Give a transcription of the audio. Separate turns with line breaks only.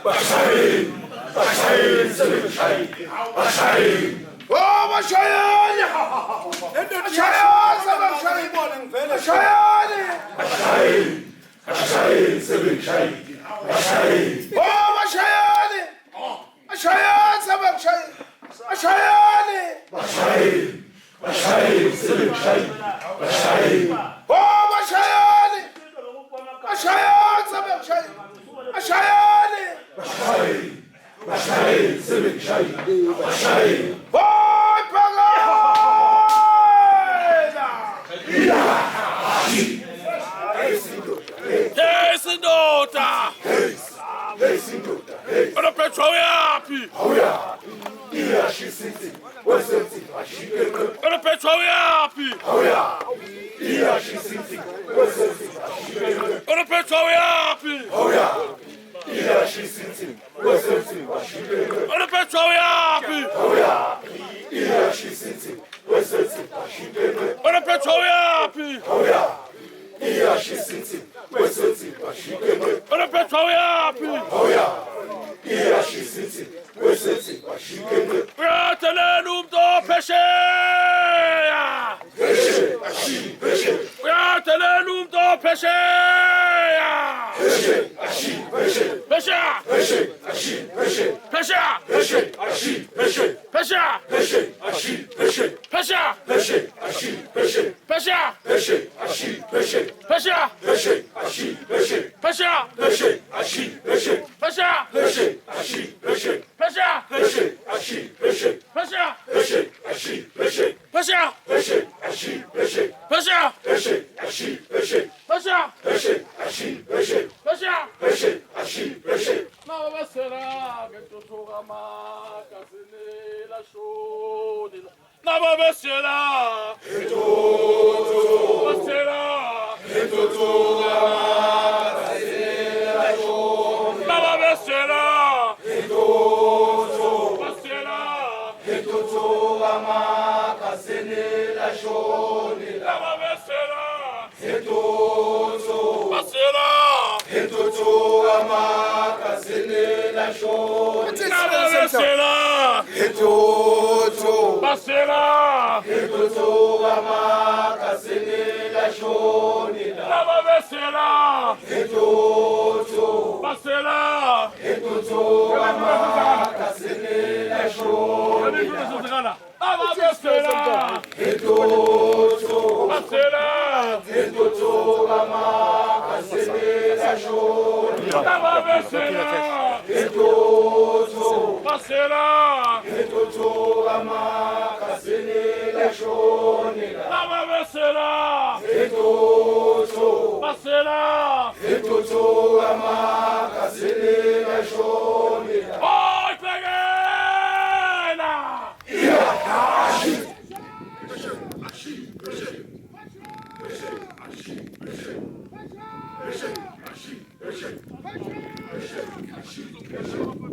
Başayın sırrı şahit. Başayın. Oh başayın. Başayın sabah şahit. Başayın. Başayın sırrı şahit. Başayın. Oh başayın. Başayın sabah şahit. Başayın. Başayın sırrı şahit. Başayın. Oh başayın. Başayın sabah şahit. Başayın. Başayın sırrı şahit. Başayın. Vay pagana.
Hey, Sindota!
Hey Sindota.
Ora Petroviapi!
Hoya. Iya şisinti. Vasenti. Aşikeme.
Ora Petroviapi!
Hoya. Iya şisinti. Vasenti. Aşikeme.
Ora Petroviapi!
Hoya. Iya şisinti. Vasenti. Aşikeme.
Ora Petroviapi!
Hoya. Iya şisinti. Vasenti. Aşikeme.
Ora Petroviapi!
Hoya. Iya şisinti. Vasenti. Aşikeme.
Ora Petroviapi!
Hoya. Iya şisinti. Vasenti. Aşikeme.
Uyatelenum do Pesheya!
Peşe. Aşi. Peşe.
Uyatelenum do Pesheya!
Peşe. Aşi. Peşe.
Pesha!
Peşe. Aşi. Peşe.
Pesha!
Peşe. Aşi. Peşe.
Pesha!
Peşe. Aşi. Peşe.
Pesha!
Peşe. Aşi. Peşe.
Pesha!
Peşe. Aşi. Peşe.
Pesha!
Peşe. Aşi. Peşe.
Pesha!
Peşe. Aşi. Peşe.
Pesha!
Peşe. Aşi. Peşe.
Pesha!
Peşe. Aşi. Peşe.
Pesha!
Peşe. Aşi. Peşe.
Pesha!
Peşe. Aşi. Peşe.
Pesha!
Peşe. Aşi. Peşe.
Pesha!
Peşe. Aşi. Peşe.
Pesha!
Peşe. Aşi. Peşe.
Nava será que tu toga maca la shodi. Nava será que tu será que tu toga maca la shodi. Nava será que tu será que tu toga maca la shodi. Nava será que tu será
Entutu amaka senela shoni.
Nava será
Entutu.
Basera!
Entutu amaka senela shoni.
Nava Vesera!
Entutu.
Basera!
Entutu amaka senela shoni.
Nava Vesera!
Entutu.
Basera!
Entutu amaka senela shoni.
Nava Vesera!
Entutu.
Basera!
Entutu amaka senela shoni.
Nava Vesera!
Entutu.
Basera!
Entutu amaka senela shoni.
Oi, Pegena!